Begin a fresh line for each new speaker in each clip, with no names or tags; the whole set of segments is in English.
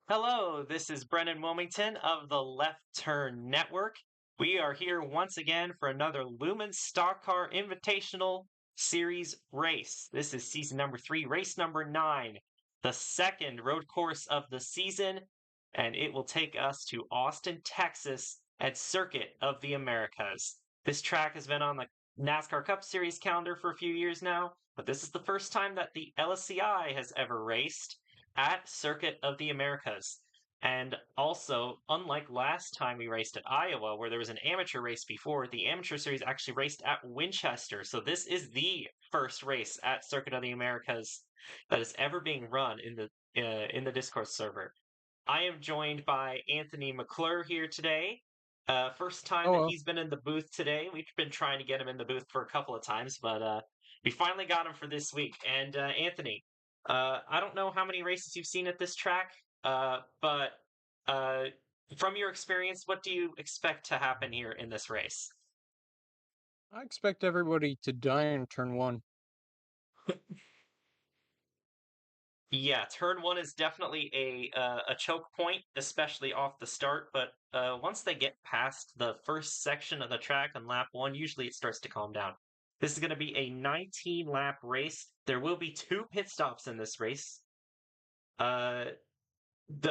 Hello, this is Brennan Wilmington of the Left Turn Network. We are here once again for another Lumen Stock Car Invitational Series race. This is season number 3, race number 9, the second road course of the season, and it will take us to Austin, Texas at Circuit of the Americas. This track has been on the NASCAR Cup Series calendar for a few years now, but this is the first time that the LSCI has ever raced at Circuit of the Americas. And also, unlike last time we raced at Iowa, where there was an amateur race before, the amateur series actually raced at Winchester. So this is the first race at Circuit of the Americas that is ever being run in the Discord server. I am joined by Anthony McClure here today. First time that
Hello.
he's been in the booth today. We've been trying to get him in the booth for a couple of times, but we finally got him for this week. And Anthony, I don't know how many races you've seen at this track, but from your experience, what do you expect to happen here in this race?
I expect everybody to die in turn one.
Yeah, turn one is definitely a choke point, especially off the start. But once they get past the first section of the track on lap one, usually it starts to calm down. This is going to be a 19 lap race. There will be 2 pit stops in this race. Uh,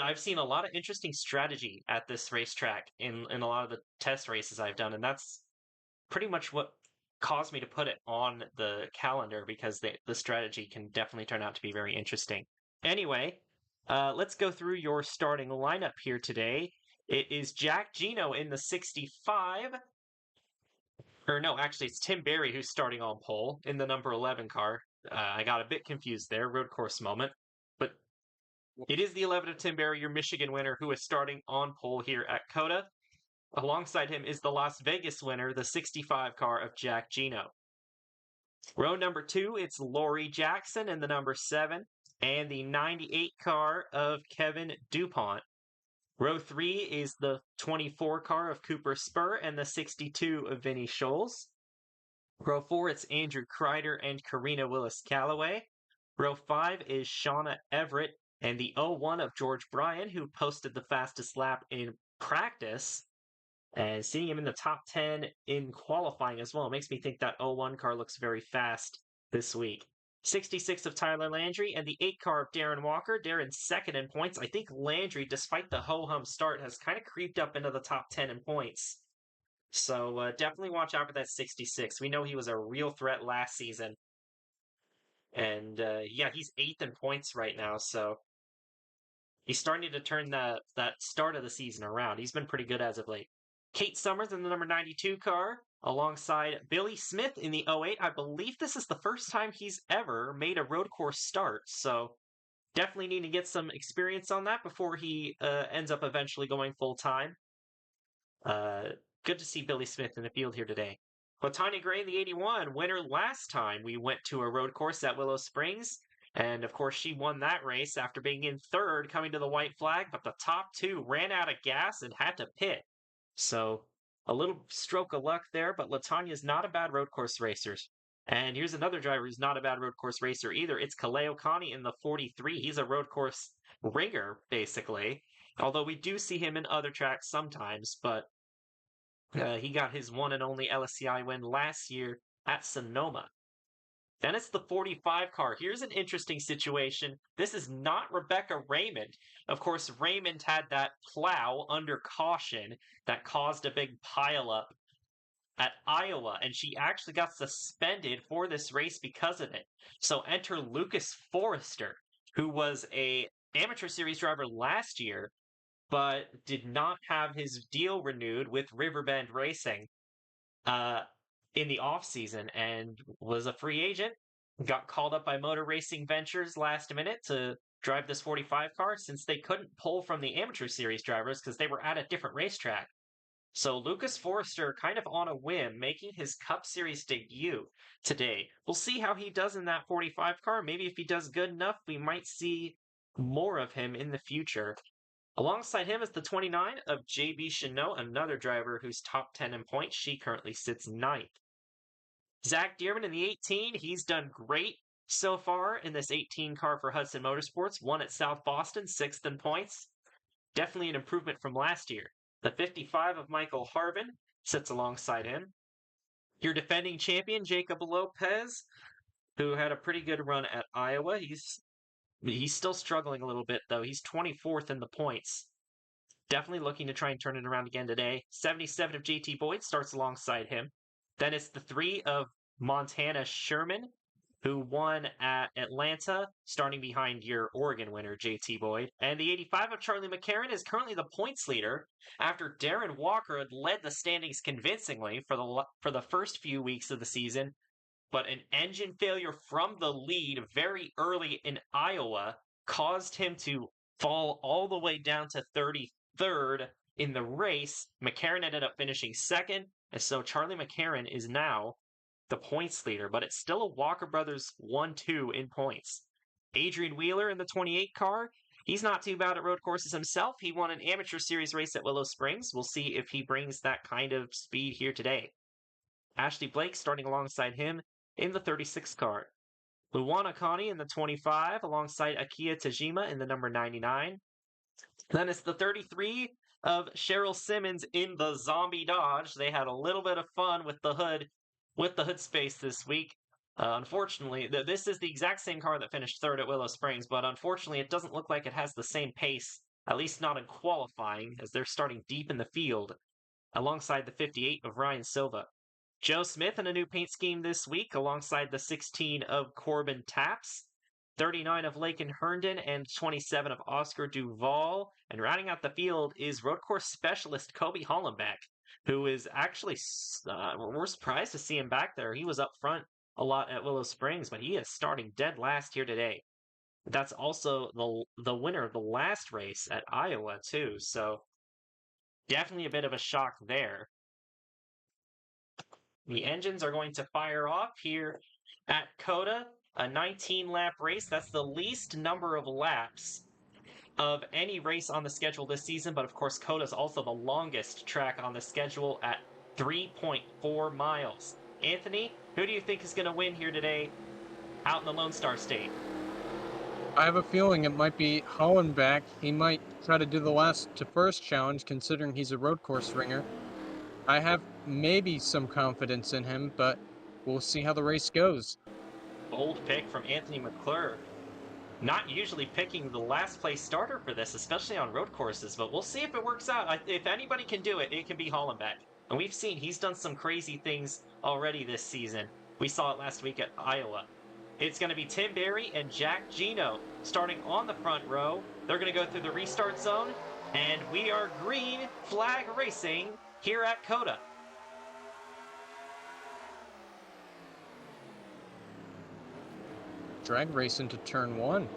I've seen a lot of interesting strategy at this racetrack in a lot of the test races I've done, and that's pretty much what caused me to put it on the calendar because the strategy can definitely turn out to be very interesting. Anyway, let's go through your starting lineup here today. It is Jack Gino in the 65. Or no, actually, it's Tim Berry who's starting on pole in the number 11 car. I got a bit confused there, road course moment. But it is the 11 of Tim Berry, your Michigan winner, who is starting on pole here at COTA. Alongside him is the Las Vegas winner, the 65 car of Jack Gino. Row number 2, it's Laurie Jackson in the number 7, and the 98 car of Kevin DuPont. Row 3 is the 24 car of Cooper Spur and the 62 of Vinnie Scholes. Row 4, it's Andrew Kreider and Karina Willis Calloway. Row 5 is Shauna Everett and the 01 of George Bryan, who posted the fastest lap in practice. And seeing him in the top 10 in qualifying as well makes me think that 01 car looks very fast this week. 66 of Tyler Landry and the 8 car of Darren Walker. Darren's second in points. I think Landry, despite the ho-hum start, has kind of creeped up into the top 10 in points. So definitely watch out for that 66. We know he was a real threat last season. And yeah, he's 8th in points right now, so he's starting to turn that start of the season around. He's been pretty good as of late. Kate Summers in the number 92 car, alongside Billy Smith in the 08. I believe this is the first time he's ever made a road course start, so definitely need to get some experience on that before he ends up eventually going full time. Uh, Good to see Billy Smith in the field here today. Latanya Gray in the 81, winner last time we went to a road course at Willow Springs. And of course, she won that race after being in third coming to the white flag, but the top 2 ran out of gas and had to pit. So a little stroke of luck there, but Latanya's not a bad road course racer. And here's another driver who's not a bad road course racer either. It's Kaleo Kani in the 43. He's a road course ringer, basically. Although we do see him in other tracks sometimes, but he got his one and only LSCI win last year at Sonoma. Then it's the 45 car. Here's an interesting situation. This is not Rebecca Raymond. Of course, Raymond had that plow under caution that caused a big pileup at Iowa, and she actually got suspended for this race because of it. So enter Lucas Forrester, who was a amateur series driver last year, but did not have his deal renewed with Riverbend Racing uh, in the offseason and was a free agent. Got called up by Motor Racing Ventures last minute to drive this 45 car since they couldn't pull from the amateur series drivers because they were at a different racetrack. So Lucas Forrester, kind of on a whim, making his Cup Series debut today. We'll see how he does in that 45 car. Maybe if he does good enough, we might see more of him in the future. Alongside him is the 29 of JB Chanot, another driver who's top 10 in points. She currently sits 9th. Zach Dearman in the 18, he's done great so far in this 18 car for Hudson Motorsports. Won at South Boston, 6th in points. definitely an improvement from last year. The 55 of Michael Harvin sits alongside him. Your defending champion, Jacob Lopez, who had a pretty good run at Iowa. He's still struggling a little bit, though. He's 24th in the points. Definitely looking to try and turn it around again today. 77 of JT Boyd starts alongside him. Then it's the 3 of Montana Sherman, who won at Atlanta, starting behind your Oregon winner, JT Boyd. And the 85 of Charlie McCarron is currently the points leader after Darren Walker had led the standings convincingly for the first few weeks of the season. But an engine failure from the lead very early in Iowa caused him to fall all the way down to 33rd in the race. McCarron ended up finishing second, and so Charlie McCarron is now the points leader, but it's still a Walker Brothers 1-2 in points. Adrian Wheeler in the 28 car, he's not too bad at road courses himself. He won an amateur series race at Willow Springs. We'll see if he brings that kind of speed here today. Ashley Blake starting alongside him in the 36 car. Luana Connie in the 25 alongside Akia Tajima in the number 99. Then it's the 33 of Cheryl Simmons in the Zombie Dodge. They had a little bit of fun with the hood space this week. Unfortunately, this is the exact same car that finished third at Willow Springs, but unfortunately it doesn't look like it has the same pace, at least not in qualifying, as they're starting deep in the field alongside the 58 of Ryan Silva. Joe Smith in a new paint scheme this week alongside the 16 of Corbin Taps, 39 of Lakin Herndon, and 27 of Oscar Duval. And rounding out the field is road course specialist Kobe Hollenbeck, who is actually, we're surprised to see him back there. He was up front a lot at Willow Springs, but he is starting dead last here today. That's also the winner of the last race at Iowa, too. So definitely a bit of a shock there. The engines are going to fire off here at COTA, a 19-lap race. That's the least number of laps of any race on the schedule this season, but of course COTA is also the longest track on the schedule at 3.4 miles. Anthony, who do you think is going to win here today out in the Lone Star State?
I have a feeling it might be Hollenbeck. He might try to do the last to first challenge, considering he's a road course ringer. I have maybe some confidence in him, but we'll see how the race goes.
Bold pick from Anthony McClure. Not usually picking the last place starter for this, especially on road courses, but we'll see if it works out. If anybody can do it, it can be Hollenbeck. And we've seen he's done some crazy things already this season. We saw it last week at Iowa. It's going to be Tim Berry and Jack Gino starting on the front row. They're going to go through the restart zone, and we are green flag racing here at COTA.
Drag race into turn one.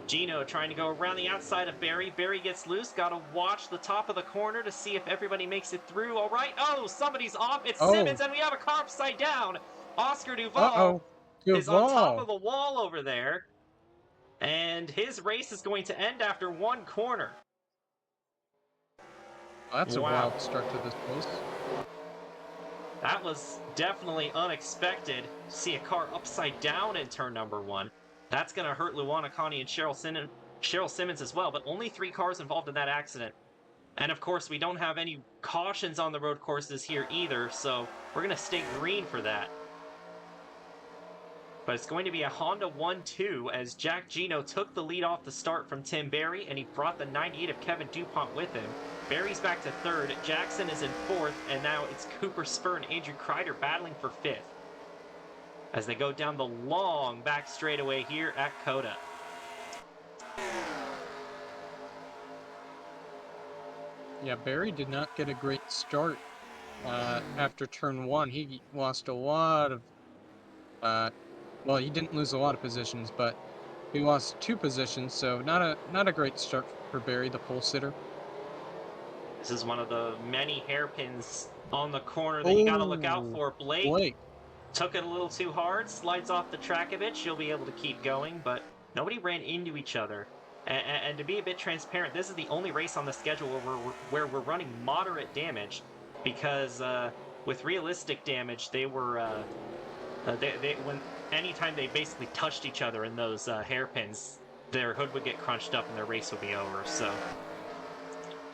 Gino trying to go around the outside of Barry. Barry gets loose. Got to watch the top of the corner to see if everybody makes it through. All right. Oh, somebody's off. It's Simmons, and we have a car upside down. Oscar Duval is on top of the wall over there. And his race is going to end after one corner.
That's a wild start to this race.
That was definitely unexpected. See a car upside down in turn number one. That's going to hurt Luana Connie and Cheryl Simmons as well, but only 3 cars involved in that accident. And of course, we don't have any cautions on the road courses here either, so we're going to stay green for that. But it's going to be a Honda 1-2 as Jack Gino took the lead off the start from Tim Berry, and he brought the 98 of Kevin DuPont with him. Berry's back to third, Jackson is in fourth, and now it's Cooper Spur and Andrew Kreider battling for fifth as they go down the long back straightaway here at COTA.
Yeah, Berry did not get a great start after turn one. He lost a lot of, well, he didn't lose a lot of positions, but he lost 2 positions, so not a great start for Berry, the pole sitter.
This is one of the many hairpins on the corner that you got to look out for. Blake took it a little too hard, slides off the track a bit. She'll be able to keep going, but nobody ran into each other. And to be a bit transparent, this is the only race on the schedule where we're running moderate damage, because with realistic damage, they were anytime they basically touched each other in those hairpins, their hood would get crunched up and their race would be over. So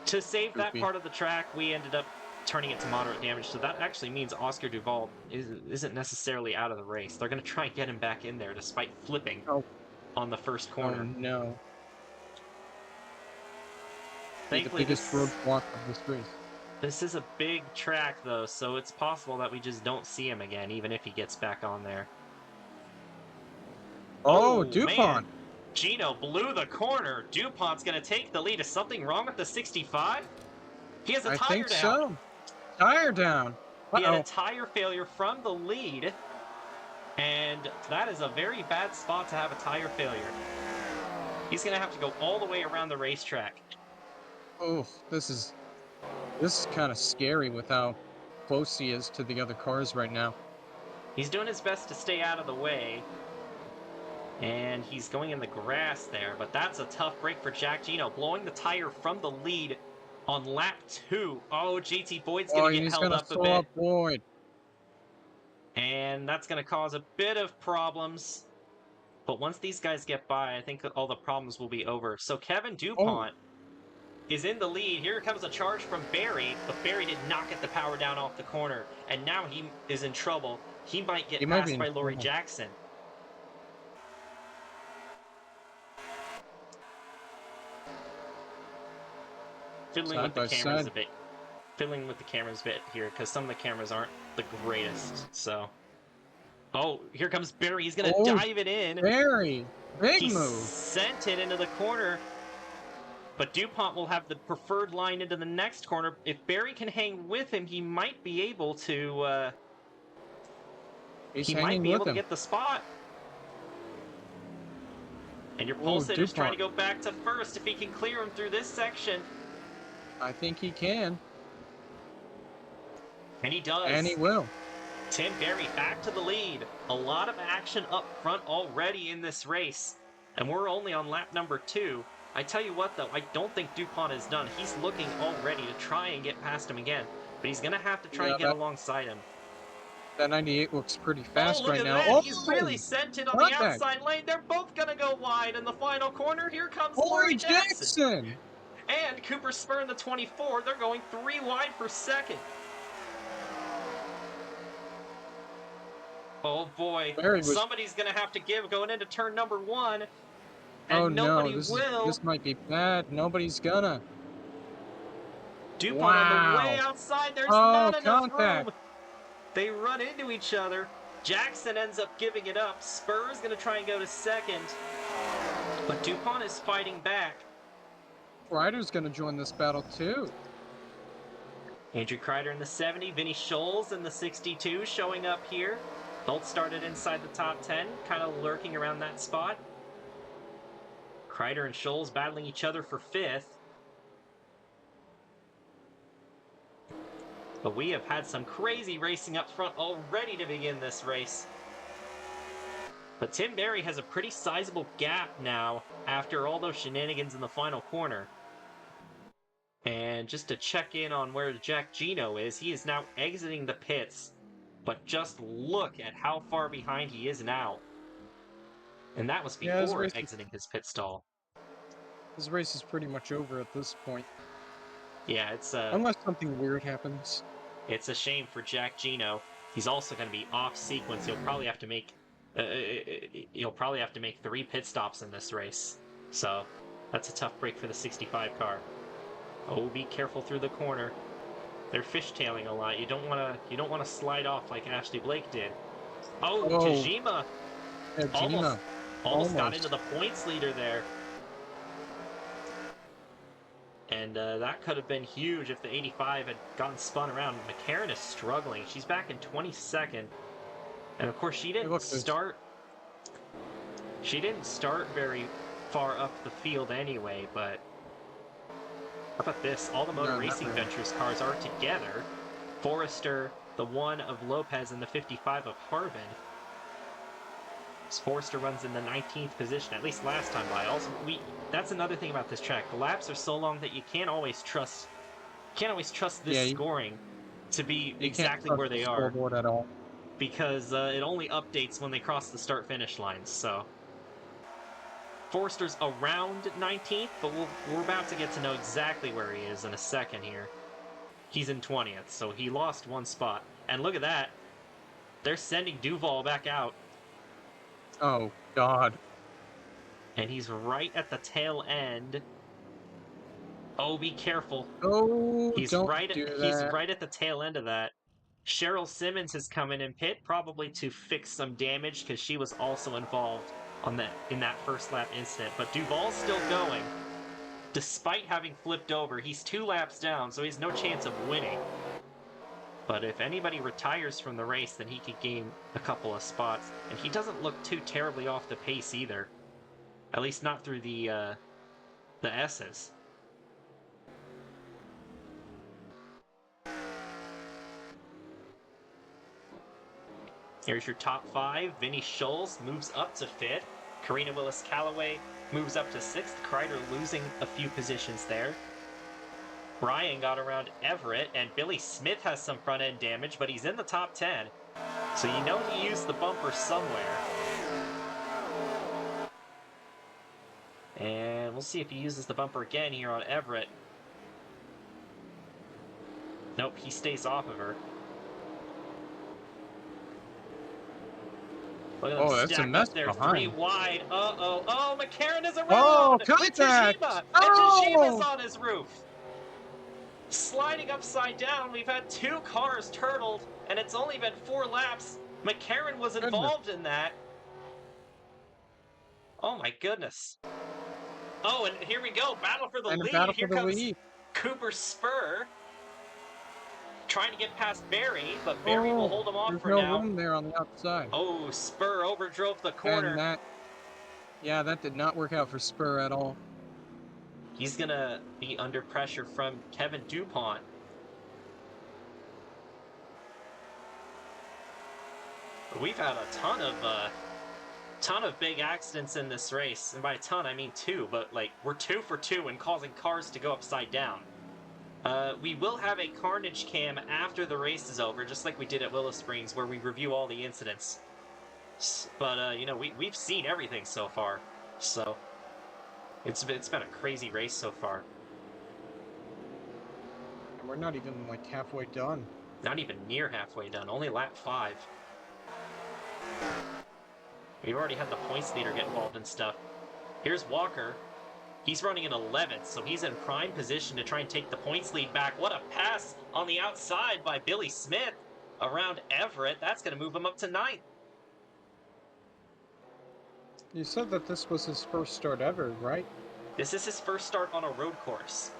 To save that
Goofy.
part of the track, we ended up turning it to moderate damage, so that actually means Oscar Duval isn't necessarily out of the race. They're going to try and get him back in there despite flipping
Oh,
on the first
oh
corner.
no. Be the
Thankfully,
biggest roadblock of this race.
this is a big track, though, so it's possible that we just don't see him again, even if he gets back on there.
Oh,
Oh, man.
DuPont.
Gino blew the corner. DuPont's going to take the lead. Is something wrong with the 65? He has a
I
tire
think
down.
so. Tire down.
He had a
Uh-oh.
tire failure from the lead, and that is a very bad spot to have a tire failure. He's going to have to go all the way around the racetrack.
Oh, this is kind of scary with how close he is to the other cars right now.
He's doing his best to stay out of the way, and he's going in the grass there, but that's a tough break for Jack Gino, blowing the tire from the lead on lap 2. Oh, JT Boyd's
Oh,
going to get
he's
held
gonna
up a
throw
bit,
up Boyd.
and that's going to cause a bit of problems. But once these guys get by, I think all the problems will be over. So Kevin
Oh,
DuPont is in the lead. Here comes a charge from Barry, but Barry did not get the power down off the corner, and now he is in trouble. He might
he
get
might be
passed
in
by Laurie
trouble.
Jackson. Fiddling
Side
with the
by
cameras
side.
a bit. Fiddling with the cameras a bit here, because some of the cameras aren't the greatest, so... Oh, here comes Barry. He's going to
Oh,
dive it in.
Barry. Big
He
move.
sent it into the corner, but DuPont will have the preferred line into the next corner. If Barry can hang with him, he might be able to...
He's
he might
hanging
be
with
able to
him.
get the spot. And your
Oh,
pole sitter's trying to
DuPont.
go back to first if he can clear him through this section.
I think he can.
And he
And he
does.
will.
Tim Barry back to the lead. A lot of action up front already in this race. And we're only on lap number 2. I tell you what, though, I don't think DuPont is done. He's looking already to try and get past him again. But he's going to have to try
Yeah,
and get alongside him.
that 98 looks pretty
Oh,
fast
look
right
at
now.
that. He's
Oh,
really sent it on the
contact.
outside lane. They're both going to go wide in the final corner. Here comes
Laurie
Laurie Jackson.
Jackson.
And Cooper Spur in the 24. They're going 3 wide for second. Oh boy, somebody's going to have to give going into turn number 1. And
oh
nobody
no,
will.
this might be bad. Nobody's gonna.
DuPont on the way
Wow.
outside. There's
Oh,
not enough
contact.
room. They run into each other. Jackson ends up giving it up. Spur's going to try and go to second. But DuPont is fighting back.
Ryder's gonna join this battle too.
Andrew Kreider in the 70, Vinny Scholes in the 62 showing up here. Both started inside the top 10, kind of lurking around that spot. Kreider and Scholes battling each other for 5th. But we have had some crazy racing up front already to begin this race. But Tim Barry has a pretty sizable gap now after all those shenanigans in the final corner. And just to check in on where Jack Gino is, he is now exiting the pits. But just look at how far behind he is now. And that was before exiting his pit stall.
His race is pretty much over at this point.
Yeah, it's
unless something weird happens.
It's a shame for Jack Gino. He's also going to be off sequence. He'll probably have to make 3 pit stops in this race. So that's a tough break for the 65 car. Oh, be careful through the corner. They're fishtailing a lot. You don't want to slide off like Ashley Blake did. Oh, Tajima almost got into the points leader there. And that could have been huge if the 85 had gotten spun around. McCarran is struggling. She's back in 22nd. And of course, she didn't start very far up the field anyway, but how about this? All the Motor Racing Ventures cars are together. Forrester, the 1 of Lopez, and the 55 of Harvin. Forrester runs in the 19th position, at least last time by. Also, that's another thing about this track. The laps are so long that you can't always trust this scoring to be exactly where they are.
At all.
Because it only updates when they cross the start-finish lines, so... Forster's around 19th, but we're about to get to know exactly where he is in a second here. He's in 20th, so he lost one spot. And look at that. They're sending Duval back out.
Oh, God.
And he's right at the tail end. Oh, be careful.
Oh,
He's
don't
right
do
he's
that.
right at the tail end of that. Cheryl Simmons has come in pit, probably to fix some damage because she was also involved in that first lap incident. But Duval's still going. Despite having flipped over, he's 2 laps down, so he has no chance of winning. But if anybody retires from the race, then he could gain a couple of spots. And he doesn't look too terribly off the pace either. At least not through the S's. Here's your top 5. Vinny Scholes moves up to 5th. Karina Willis-Callaway moves up to 6th. Kreider losing a few positions there. Brian got around Everett, and Billy Smith has some front-end damage, but he's in the top 10. So you know he used the bumper somewhere. And we'll see if he uses the bumper again here on Everett. Nope, he stays off of her. Look at them
That's a
stacked
mess
up there, 3
behind.
wide. Uh-oh. Oh, McCarron is
Oh,
around! And
contact!
Tajima! And Tajima's
Oh!
on his roof! Sliding upside down, we've had 2 cars turtled, and it's only been 4 laps. McCarron was
Goodness.
involved in that. Oh my goodness. Oh, and here we go. Battle for the
And a
lead.
battle
Here
for the
comes
lead.
Cooper Spur. Trying to get past Barry, but Barry will
Oh,
hold him off
there's
for
no
now.
room there on the outside.
Oh, Spur overdrove the
And
corner.
that did not work out for Spur at all.
He's going to be under pressure from Kevin DuPont. We've had a ton of big accidents in this race. And by a ton, I mean 2, but like we're 2 for 2 in causing cars to go upside down. We will have a Carnage cam after the race is over, just like we did at Willow Springs, where we review all the incidents. But, you know, we've seen everything so far. So, it's been a crazy race so far.
And we're not even, like, halfway done.
Not even near halfway done, only lap 5. We've already had the points leader get involved in stuff. Here's Walker. He's running in 11th, so he's in prime position to try and take the points lead back. What a pass on the outside by Billy Smith around Everett. That's going to move him up to 9th.
You said that this was his first start ever, right?
This is his first start on a road course.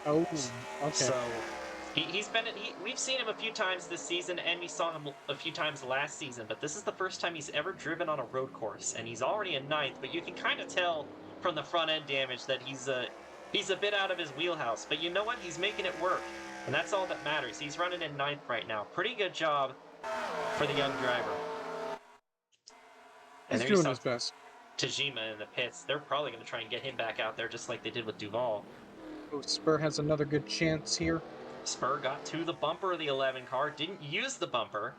Oh, okay.
So we've seen him a few times this season, and we saw him a few times last season, but this is the first time he's ever driven on a road course, and he's already in 9th, but you can kind of tell from the front end damage that he's a bit out of his wheelhouse. But you know what? He's making it work, and that's all that matters. He's running in 9th right now. Pretty good job for the young driver.
He's doing his best.
Tajima in the pits. They're probably going to try and get him back out there just like they did with Duval.
Oh, Spur has another good chance here.
Spur got to the bumper of the 11 car, didn't use the bumper,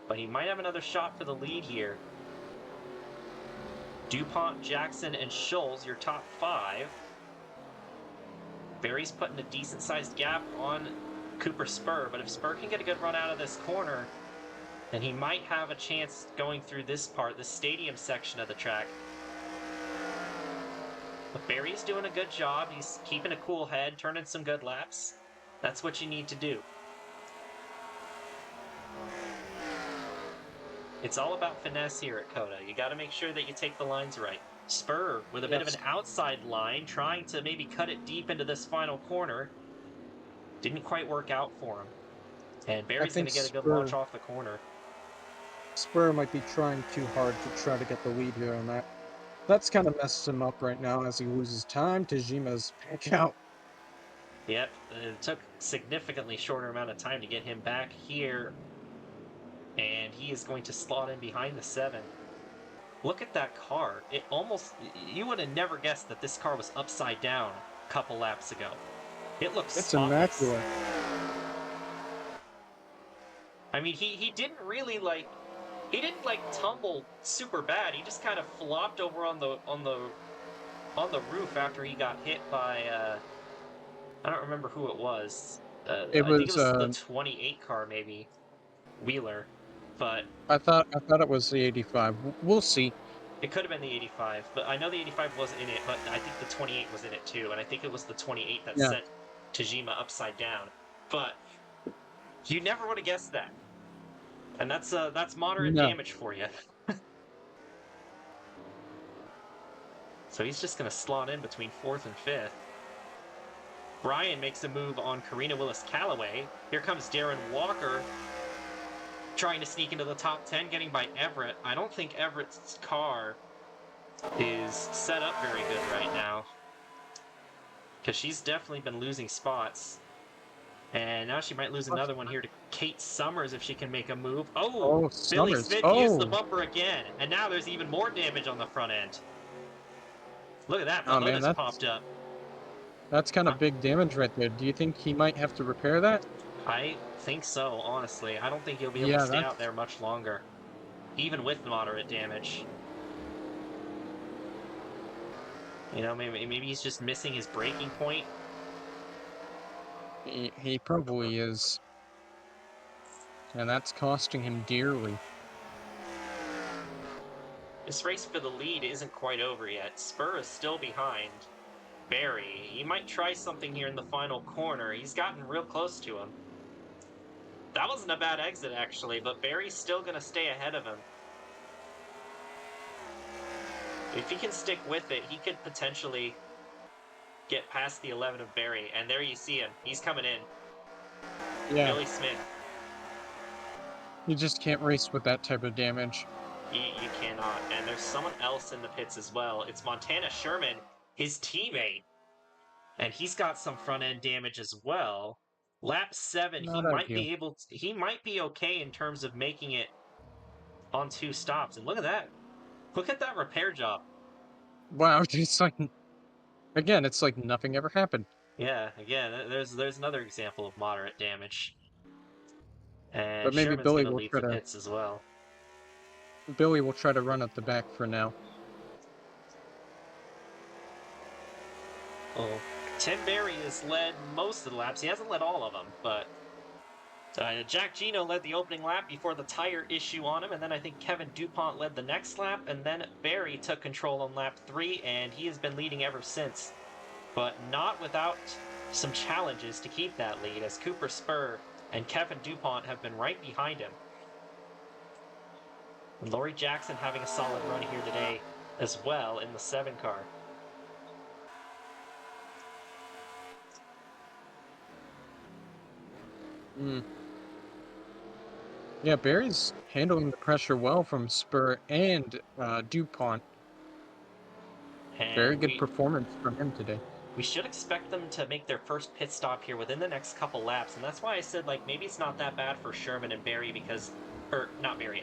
but he might have another shot for the lead here. DuPont, Jackson, and Scholes, your top 5. Barry's putting a decent-sized gap on Cooper Spur, but if Spur can get a good run out of this corner, then he might have a chance going through this part, the stadium section of the track. But Barry's doing a good job. He's keeping a cool head, turning some good laps. That's what you need to do. It's all about finesse here at COTA. You got to make sure that you take the lines right. Spur with a bit of an outside line, trying to maybe cut it deep into this final corner. Didn't quite work out for him. And Barry's going to get a good launch off the corner.
Spur might be trying too hard to try to get the lead here on that. That's kind of messes him up right now as he loses time. Tajima's back out.
Yep, it took significantly shorter amount of time to get him back here. And he is going to slot in behind the 7. Look at that car. It almost... You would have never guessed that this car was upside down a couple laps ago. It looks spotless.
It's immaculate.
I mean, he didn't really, like... He didn't like tumble super bad. He just kind of flopped over on the roof after he got hit by I don't remember who it was.
It
I think it
was
was the 28 car maybe, Wheeler, but
I thought it was the 85. We'll see.
it could have been the 85. But I know the 85 wasn't in it, but I think the 28 was in it too, and I think it was the 28 that
Yeah.
sent Tajima upside down. But you never would have guessed that, and that's moderate
No.
damage for you. So he's just going to slot in between fourth and fifth. Brian makes a move on Karina Willis Calloway. Here comes Darren Walker trying to sneak into the top 10, getting by Everett. I don't think Everett's car is set up very good right now because she's definitely been losing spots. And now she might lose another one here to Kate Summers if she can make a move. Oh,
Oh,
Billy
Summers.
Smith used the
Oh.
bumper again. And now there's even more damage on the front end. Look at that. The
Oh
hood
man,
has
that's
popped up.
that's kind of big damage right there. Do you think he might have to repair that?
I think so, honestly. I don't think he'll be able to
Yeah,
stay out
that's
there much longer, even with moderate damage. You know, maybe he's just missing his breaking point.
he probably is, and that's costing him dearly.
This race for the lead isn't quite over yet. Spur is still behind Barry. He might try something here in the final corner. He's gotten real close to him. That wasn't a bad exit, actually, but Barry's still going to stay ahead of him. If he can stick with it, he could potentially get past the 11 of Barry. And there you see him. He's coming in.
Yeah,
Billy Smith.
you just can't race with that type of damage.
You cannot. And there's someone else in the pits as well. It's Montana Sherman, his teammate. And he's got some front end damage as well. Lap 7,
Not ideal.
he might be okay in terms of making it on 2 stops. And look at that. Look at that repair job.
Wow, just like again, it's like nothing ever happened.
Yeah, again, there's another example of moderate damage. And
But maybe
Sherman's going to leave the pits as well.
Billy will try to run at the back for now.
Oh, Tim Berry has led most of the laps. He hasn't led all of them, but Jack Gino led the opening lap before the tire issue on him, and then I think Kevin DuPont led the next lap, and then Berry took control on lap 3, and he has been leading ever since. But not without some challenges to keep that lead, as Cooper Spur and Kevin DuPont have been right behind him. And Laurie Jackson having a solid run here today as well in the 7 car.
Yeah, Barry's handling the pressure well from Spur and DuPont. Very
And
good performance from him today.
we should expect them to make their first pit stop here within the next couple laps, and that's why I said like maybe it's not that bad for Sherman and Barry because, or not Barry,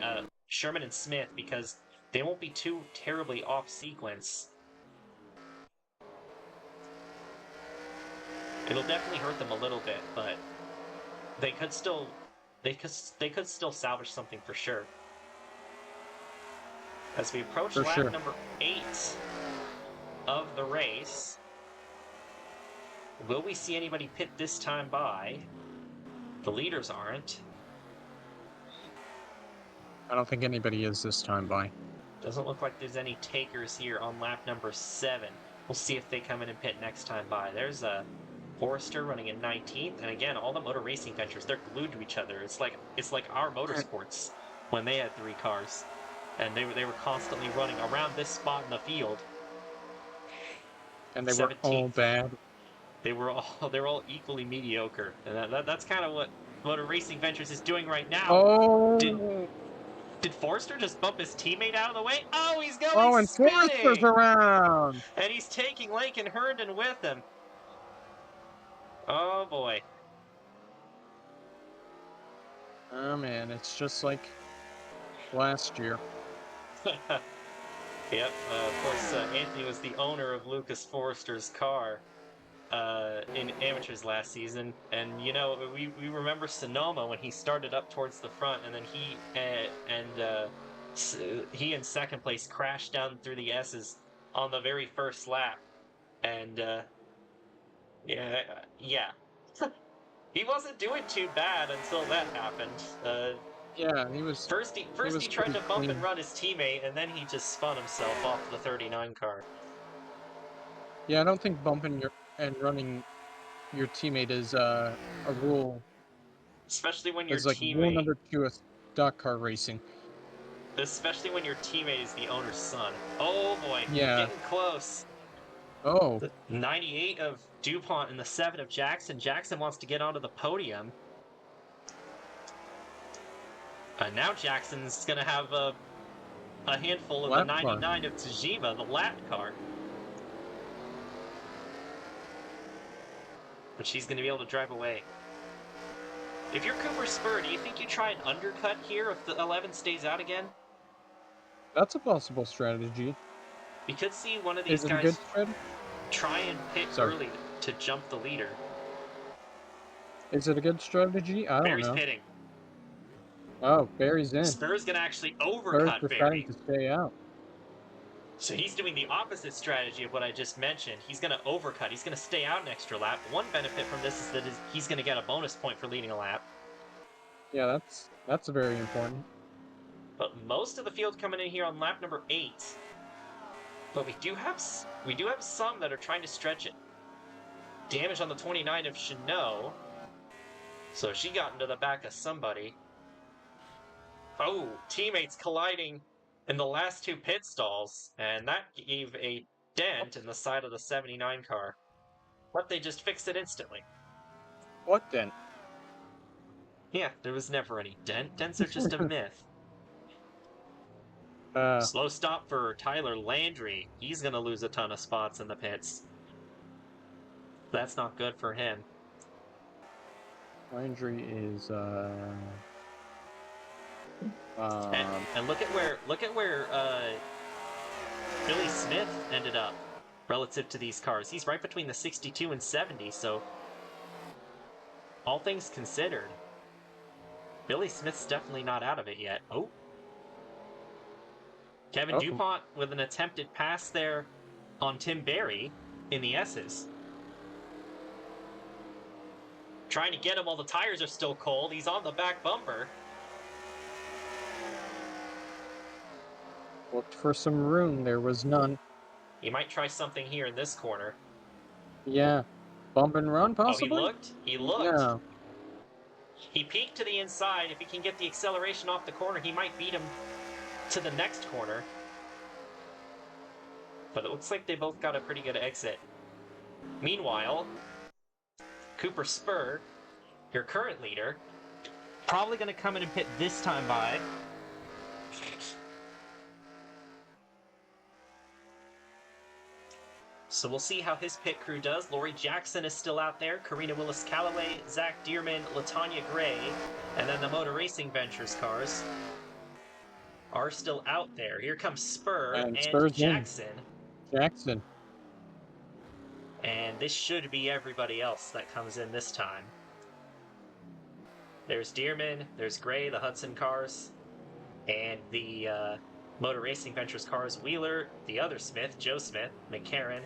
Sherman and Smith, because they won't be too terribly off sequence. It'll definitely hurt them a little bit, but they could still salvage something for sure. As we approach
For
lap
sure.
number 8 of the race, will we see anybody pit this time by? The leaders aren't.
I don't think anybody is this time by.
Doesn't look like there's any takers here on lap number 7. We'll see if they come in and pit next time by. There's a Forrester running in 19th, and again, all the motor racing ventures, they're glued to each other. It's like our motorsports when they had 3 cars, and they were constantly running around this spot in the field.
And they
17th.
were all bad.
They were all equally mediocre, and that's kind of what Motor Racing Ventures is doing right now.
Oh!
Did Forrester just bump his teammate out of the way? Oh, he's going
Oh, and Forrester's
spinning!
around!
And he's taking Lincoln Herndon with him. Oh, boy.
Oh, man, it's just like last year.
Yep, of course, Anthony was the owner of Lucas Forrester's car. in amateurs last season, and we remember Sonoma when he started up towards the front, and then he in second place crashed down through the S's on the very first lap, and yeah, yeah. He wasn't doing too bad until that happened.
Yeah, he was
First he tried
pretty
to bump and
clean.
run his teammate, and then he just spun himself off the 39 car.
Yeah, I don't think bumping your and running your teammate is a rule.
Especially when your
Is like rule
teammate
number two of stock car racing.
Especially when your teammate is the owner's son. Oh boy,
Yeah.
getting close.
Oh,
The 98 of DuPont and the 7 of Jackson. Jackson wants to get onto the podium. Now Jackson's going to have a handful of the
lap car.
99 of Tajima, the lap car. But she's going to be able to drive away. If you're Cooper Spur, do you think you try an undercut here if the 11 stays out again?
That's a possible strategy.
We could see one of these
Is it a good
guys
strategy?
try and pit
Sorry.
early to jump the leader.
Is it a good strategy? I don't
Barry's
know.
pitting.
Oh, Barry's in.
Spur's going to actually
Spur's
overcut
deciding
Barry.
to stay out.
So he's doing the opposite strategy of what I just mentioned. He's going to overcut. He's going to stay out an extra lap. One benefit from this is that he's going to get a bonus point for leading a lap.
Yeah, that's very important.
But most of the field coming in here on lap number 8. But we do have some that are trying to stretch it. Damage on the 29 of Chanot. So she got into the back of somebody. Oh, teammates colliding in the last 2 pit stalls, and that gave a dent in the side of the 79 car. But they just fixed it instantly.
What then?
Yeah, there was never any dent. Dents are just a myth.
Uh,
Slow stop for Tyler Landry. He's going to lose a ton of spots in the pits. That's not good for him.
Landry is
And look at where Billy Smith ended up relative to these cars. He's right between the 62 and 70, so all things considered, Billy Smith's definitely not out of it yet. Oh. Kevin
oh,
DuPont with an attempted pass there on Tim Berry in the S's. Trying to get him while the tires are still cold. He's on the back bumper.
looked for some room. There was none.
He might try something here in this corner.
Yeah. Bump and run,
Oh, he
possibly?
looked. He looked.
No.
He peeked to the inside. If he can get the acceleration off the corner, he might beat him to the next corner. But it looks like they both got a pretty good exit. Meanwhile, Cooper Spur, your current leader, probably going to come in and pit this time by. So we'll see how his pit crew does. Lori Jackson is still out there. Karina Willis-Callaway, Zach Dearman, LaTanya Gray, and then the Motor Racing Ventures cars are still out there. Here comes Spur
And
and
Spurs in.
Jackson.
Jackson.
And this should be everybody else that comes in this time. There's Dearman, there's Gray, the Hudson cars, and the Motor Racing Ventures cars. Wheeler, the other Smith, Joe Smith, McCarran,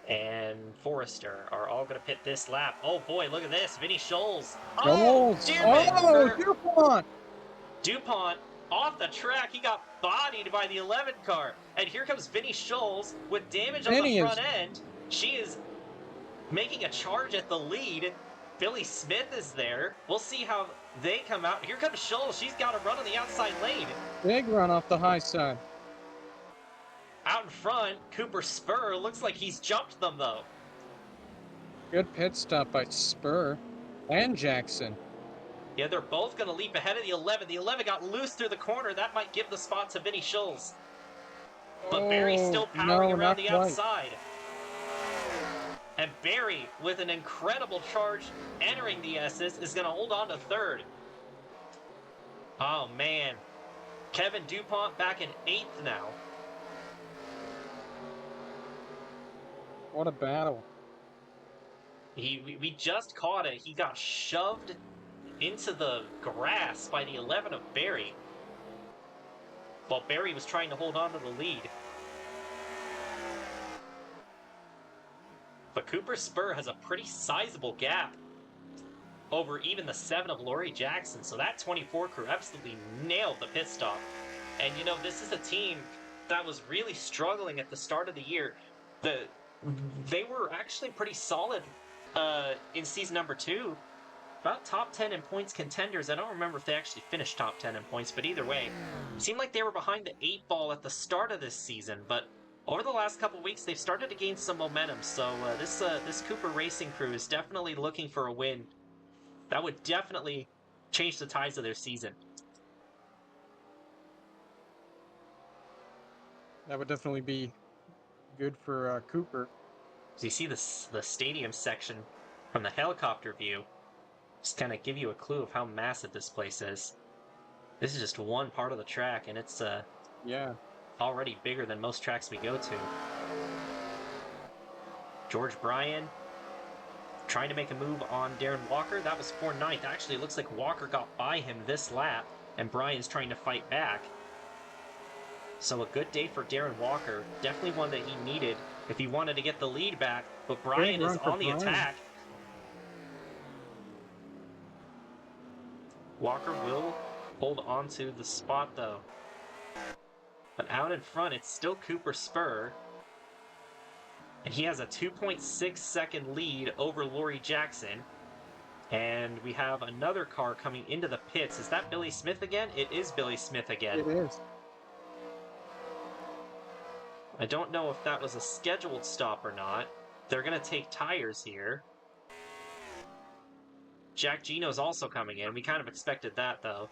and Forrester are all going to pit this lap. Oh boy, look at this. Vinny Scholes. Oh, Dearman!
Oh, DuPont!
DuPont off the track. He got bodied by the 11 car. And here comes Vinny Scholes with damage on the front end. She is making a charge at the lead. Billy Smith is there. We'll see how they come out. Here comes Scholes. She's got to run on the outside lane.
Big run off the high side.
Out in front, Cooper Spur looks like he's jumped them, though.
Good pit stop by Spur and Jackson.
Yeah, they're both going to leap ahead of the 11. The 11 got loose through the corner. That might give the spot to Vinny Scholes. But Barry's still powering around the outside. And Barry, with an incredible charge entering the S's, is going to hold on to third. Oh, man. Kevin DuPont back in 8th now.
What a battle.
We just caught it. He got shoved into the grass by the 11 of Barry, while Barry was trying to hold on to the lead. But Cooper Spur has a pretty sizable gap over even the 7 of Laurie Jackson, so that 24 crew absolutely nailed the pit stop. And you know, this is a team that was really struggling at the start of the year. They were actually pretty solid in season number 2. About top 10 in points contenders. I don't remember if they actually finished top 10 in points, but either way, it seemed like they were behind the 8 ball at the start of this season, but over the last couple weeks, they've started to gain some momentum. So this Cooper Racing crew is definitely looking for a win. That would definitely change the tides of their season.
That would definitely be good for Cooper.
So you see the stadium section from the helicopter view. Just kind of give you a clue of how massive this place is. This is just one part of the track, and it's
Yeah.
already bigger than most tracks we go to. George Bryan trying to make a move on Darren Walker. That was for ninth. Actually, it looks like Walker got by him this lap, and Bryan's trying to fight back. So a good day for Darren Walker. Definitely one that he needed if he wanted to get the lead back. But Bryan is on the attack. Walker will hold on to the spot, though. But out in front, it's still Cooper Spur. And he has a 2.6 second lead over Laurie Jackson. And we have another car coming into the pits. Is that Billy Smith again? It is Billy Smith again.
It is.
I don't know if that was a scheduled stop or not. They're going to take tires here. Jack Gino's also coming in. We kind of expected that, though.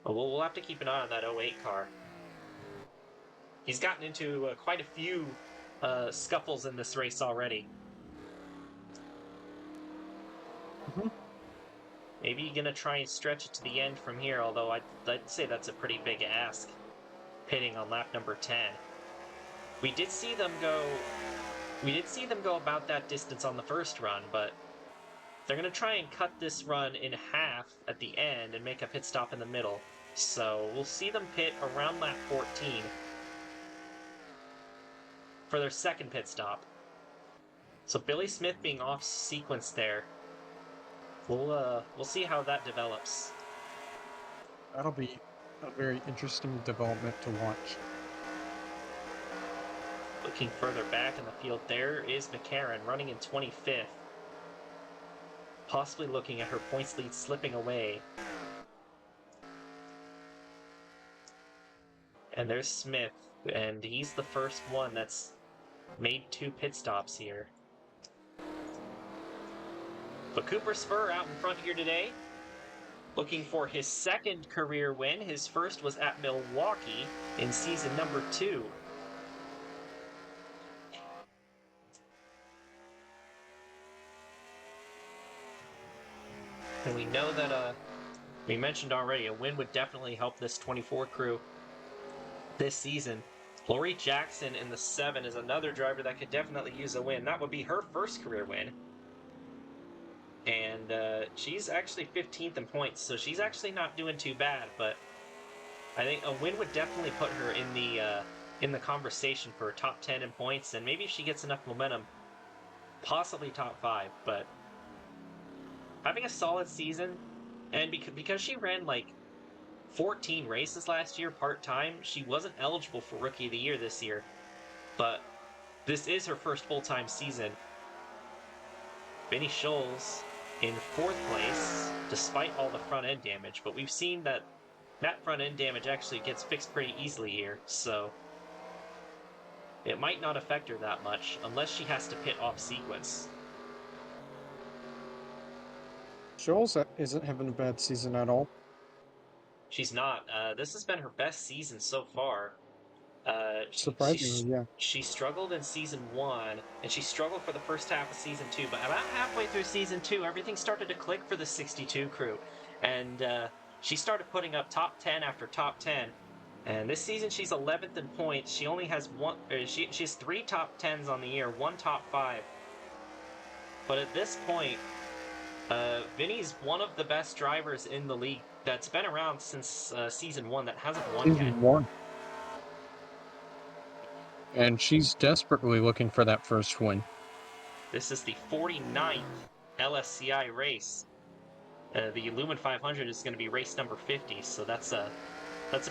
But we'll have to keep an eye on that 08 car. He's gotten into quite a few scuffles in this race already. Maybe you're going to try and stretch it to the end from here, although I'd say that's a pretty big ask, pitting on lap number 10. We did see them go about that distance on the first run, but they're going to try and cut this run in half at the end and make a pit stop in the middle. So we'll see them pit around lap 14 for their second pit stop. So Billy Smith being off sequence there. We'll see how that develops.
That'll be a very interesting development to watch.
Looking further back in the field, there is McCarron running in 25th. Possibly looking at her points lead slipping away. And there's Smith, and he's the first one that's made 2 pit stops here. But Cooper Spur out in front here today, looking for his second career win. His first was at Milwaukee in season number 2. And we know that, we mentioned already, a win would definitely help this 24 crew this season. Laurie Jackson in the 7 is another driver that could definitely use a win. That would be her first career win. And she's actually 15th in points, so she's actually not doing too bad, but I think a win would definitely put her in the conversation for top 10 in points, and maybe if she gets enough momentum, possibly top 5, but having a solid season, and because she ran like 14 races last year part-time, she wasn't eligible for Rookie of the Year this year, but this is her first full-time season. Benny Scholes in 4th place, despite all the front-end damage, but we've seen that front-end damage actually gets fixed pretty easily here, so it might not affect her that much, unless she has to pit off sequence.
Scholes isn't having a bad season at all.
She's not. This has been her best season so far.
Surprisingly, yeah.
She struggled in season 1, and she struggled for the first half of season 2, but about halfway through season 2, everything started to click for the 62 crew, and she started putting up top 10 after top 10, And this season, she's 11th in points. She only has one. She has 3 top 10s on the year, 1 top 5. But at this point, Vinny's one of the best drivers in the league that's been around since season 1 that hasn't won yet.
Season 1. And she's desperately looking for that first win.
This is the 49th LSCI race. The Lumen 500 is going to be race number 50, so that's a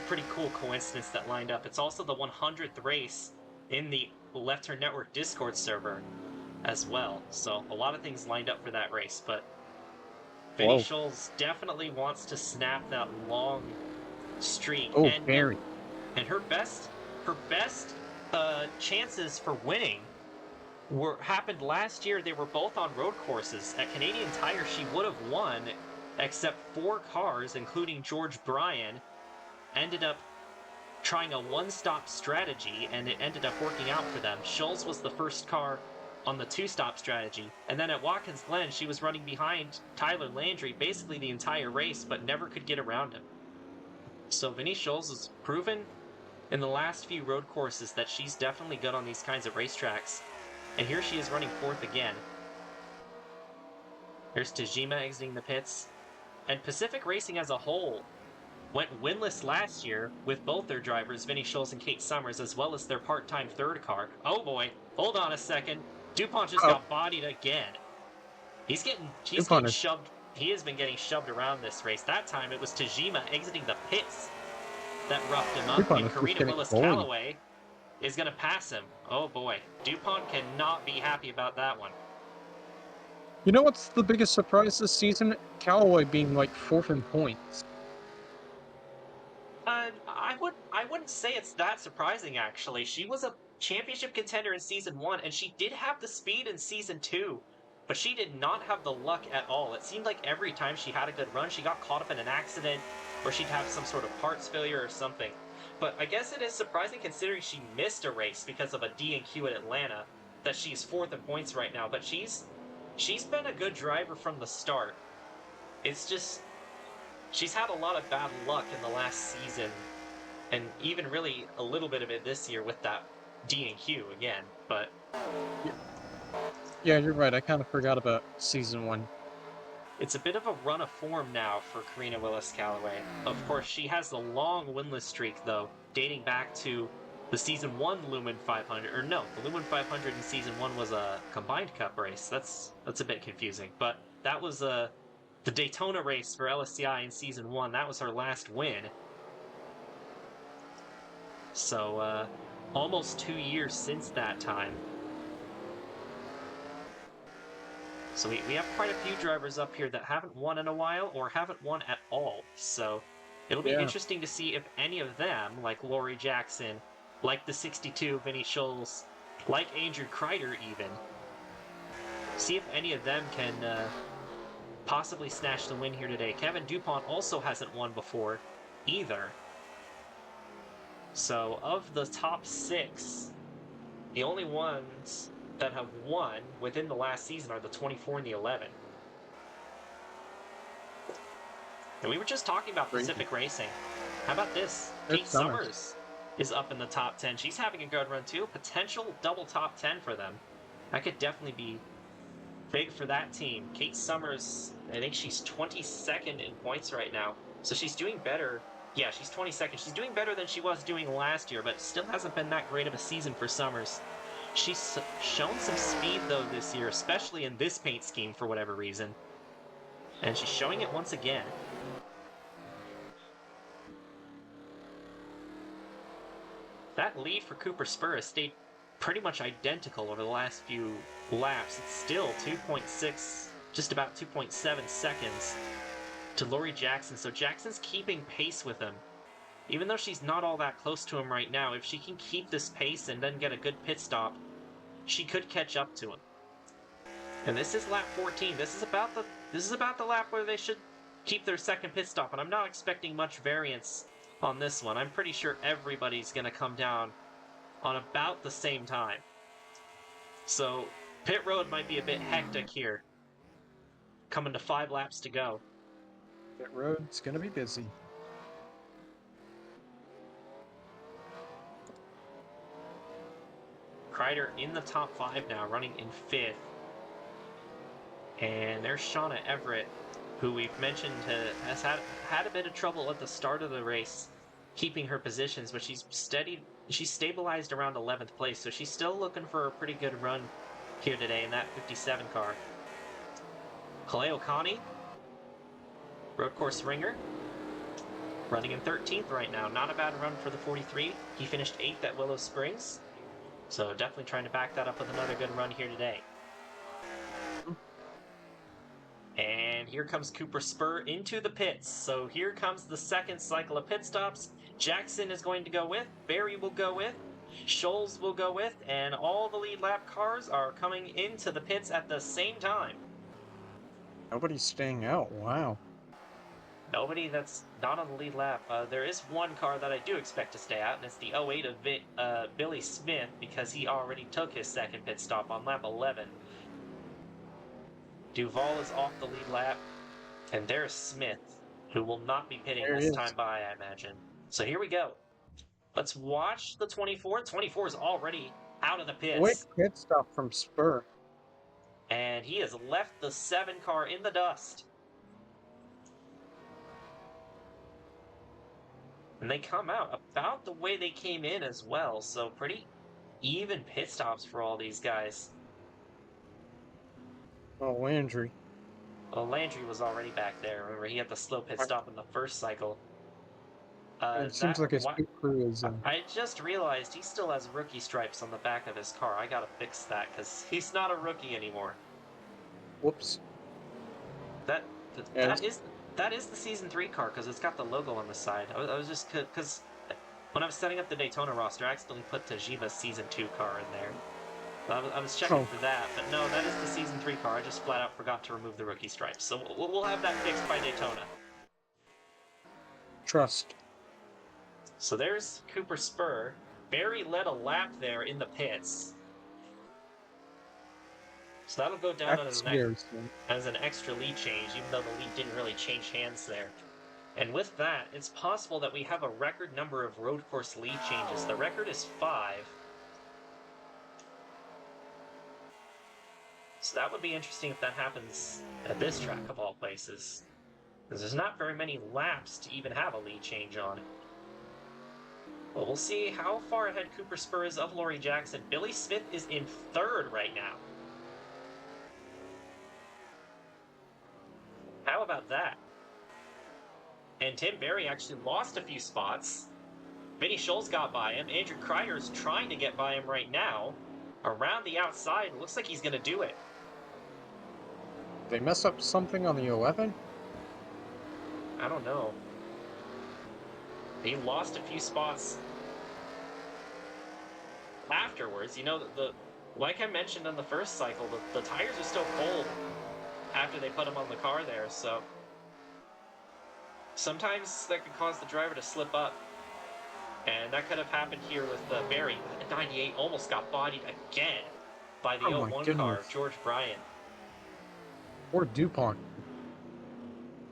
pretty cool coincidence that lined up. It's also the 100th race in the Left Turn Network Discord server as well, so a lot of things lined up for that race. But Vinny
Whoa.
Scholes definitely wants to snap that long streak,
Oh,
and
Barry.
her best chances for winning happened last year. They were both on road courses. At Canadian Tire, she would have won, except 4 cars, including George Bryan, ended up trying a one-stop strategy, and it ended up working out for them. Schultz was the first car on the 2-stop strategy, and then at Watkins Glen, she was running behind Tyler Landry basically the entire race, but never could get around him. So Vinny Schultz has proven in the last few road courses that she's definitely good on these kinds of racetracks. And here she is running 4th again. Here's Tajima exiting the pits. And Pacific Racing as a whole went winless last year with both their drivers, Vinny Schultz and Kate Summers, as well as their part-time third car. Oh boy, hold on a second. DuPont just got bodied again. He's getting shoved. He has been getting shoved around this race. That time it was Tajima exiting the pits that roughed him up, and Karina Willis-Callaway is going to pass him. Oh boy, DuPont cannot be happy about that one.
You know what's the biggest surprise this season? Callaway being like 4th in points.
I wouldn't say it's that surprising, actually. She was a championship contender in season 1, and she did have the speed in season 2, but she did not have the luck at all. It seemed like every time she had a good run, she got caught up in an accident, or she'd have some sort of parts failure or something. But I guess it is surprising considering she missed a race because of a D&Q at Atlanta, that she's 4th in points right now. But she's been a good driver from the start. It's just she's had a lot of bad luck in the last season, and even really a little bit of it this year with that D&Q again. But
yeah, you're right. I kind of forgot about season 1.
it's a bit of a run of form now for Karina Willis-Callaway. Of course, she has the long winless streak, though, dating back to the season 1 Lumen 500. Or no, the Lumen 500 in season 1 was a combined cup race. That's a bit confusing. But that was the Daytona race for LSCI in season 1. That was her last win. So almost 2 years since that time. So we have quite a few drivers up here that haven't won in a while or haven't won at all. So it'll be interesting to see if any of them, like Lori Jackson, like the 62 Vinny Schultz, like Andrew Kreider even, see if any of them can possibly snatch the win here today. Kevin DuPont also hasn't won before either. So of the top 6, the only ones that have won within the last season are the 24 and the 11. And we were just talking about Pacific Racing. How about this? Kate Summers is up in the top 10. She's having a good run too. Potential double top 10 for them. That could definitely be big for that team. Kate Summers, I think she's 22nd in points right now. So she's doing better. Yeah, she's 22nd. She's doing better than she was doing last year, but still hasn't been that great of a season for Summers. She's shown some speed, though, this year, especially in this paint scheme for whatever reason. And she's showing it once again. That lead for Cooper Spur has stayed pretty much identical over the last few laps. It's still 2.6, just about 2.7 seconds to Lori Jackson. So Jackson's keeping pace with him. Even though she's not all that close to him right now, if she can keep this pace and then get a good pit stop, she could catch up to him. And this is lap 14. This is about the lap where they should keep their second pit stop, and I'm not expecting much variance on this one. I'm pretty sure everybody's going to come down on about the same time. So pit road might be a bit hectic here. Coming to 5 laps to go.
Pit road's going to be busy.
Kreider in the top 5 now, running in 5th. And there's Shauna Everett, who we've mentioned has had a bit of trouble at the start of the race, keeping her positions, but she's stabilized around 11th place, so she's still looking for a pretty good run here today in that 57 car. Kaleo Connie, road course ringer, running in 13th right now. Not a bad run for the 43. He finished 8th at Willow Springs, so definitely trying to back that up with another good run here today. And here comes Cooper Spur into the pits. So here comes the second cycle of pit stops. Jackson is going to go with, Barry will go with, Scholes will go with, and all the lead lap cars are coming into the pits at the same time.
Nobody's staying out. Wow.
Nobody that's not on the lead lap. There is one car that I do expect to stay out, and it's the 08 of Billy Smith, because he already took his second pit stop on lap 11. Duval is off the lead lap, and there's Smith, who will not be pitting
There he
this
is.
time by, I imagine. So here we go. Let's watch the 24. 24 is already out of the
Quick
pits,
pit stop from Spur.
and he has left the 7 car in the dust. And they come out about the way they came in as well, so pretty even pit stops for all these guys.
Oh, Landry.
Well, Landry was already back there. Remember, he had the slow pit stop in the first cycle.
It seems like his pit crew is.
I just realized he still has rookie stripes on the back of his car. I gotta fix that because he's not a rookie anymore.
Whoops.
That
Yes.
that is the season 3 car because it's got the logo on the side. I was just because when I was setting up the Daytona roster, I accidentally put Tajiba's season 2 car in there. I was checking for that, but no, that is the season 3 car. I just flat out forgot to remove the rookie stripes, so we'll have that fixed by Daytona.
Trust.
So there's Cooper Spur. Barry led a lap there in the pits. So that'll go down as an extra lead change, even though the lead didn't really change hands there. And with that, it's possible that we have a record number of road course lead changes. The record is 5. So that would be interesting if that happens at this track of all places, because there's not very many laps to even have a lead change on. Well, we'll see how far ahead Cooper Spur is of Laurie Jackson. Billy Smith is in 3rd right now. How about that? And Tim Berry actually lost a few spots. Vinny Scholes got by him. Andrew Kreider is trying to get by him right now. Around the outside, looks like he's going to do it.
They mess up something on the 11?
I don't know. He lost a few spots afterwards. You know, like I mentioned in the first cycle, the tires are still cold after they put them on the car there, so sometimes that could cause the driver to slip up. And that could have happened here with Barry. The 98 almost got bodied again by the 01 car, George Bryan.
Or DuPont.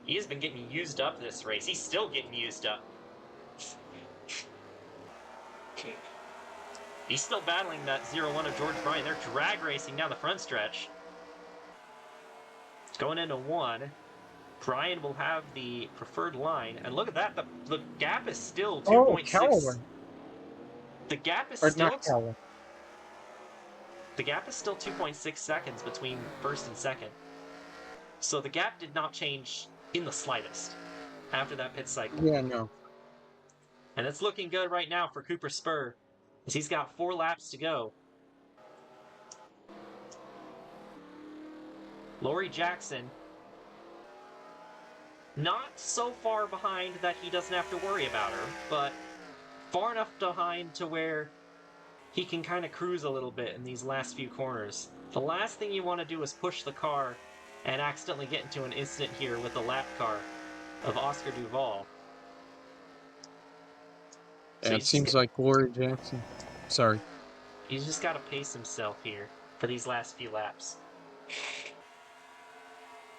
He has been getting used up this race. He's still getting used up. He's still battling that 01 of George Bryan. They're drag racing down the front stretch. Going into 1. Bryan will have the preferred line. And look at that. The gap is still 2.6. The gap is still... The gap is still 2.6 seconds between first and second. So the gap did not change in the slightest after that pit cycle.
Yeah, no.
And it's looking good right now for Cooper Spur, as he's got 4 laps to go. Laurie Jackson, not so far behind that he doesn't have to worry about her, but far enough behind to where he can kind of cruise a little bit in these last few corners. The last thing you want to do is push the car and accidentally get into an incident here with the lap car of Oscar Duval.
So it seems like Laurie Jackson. Sorry.
He's just got to pace himself here for these last few laps.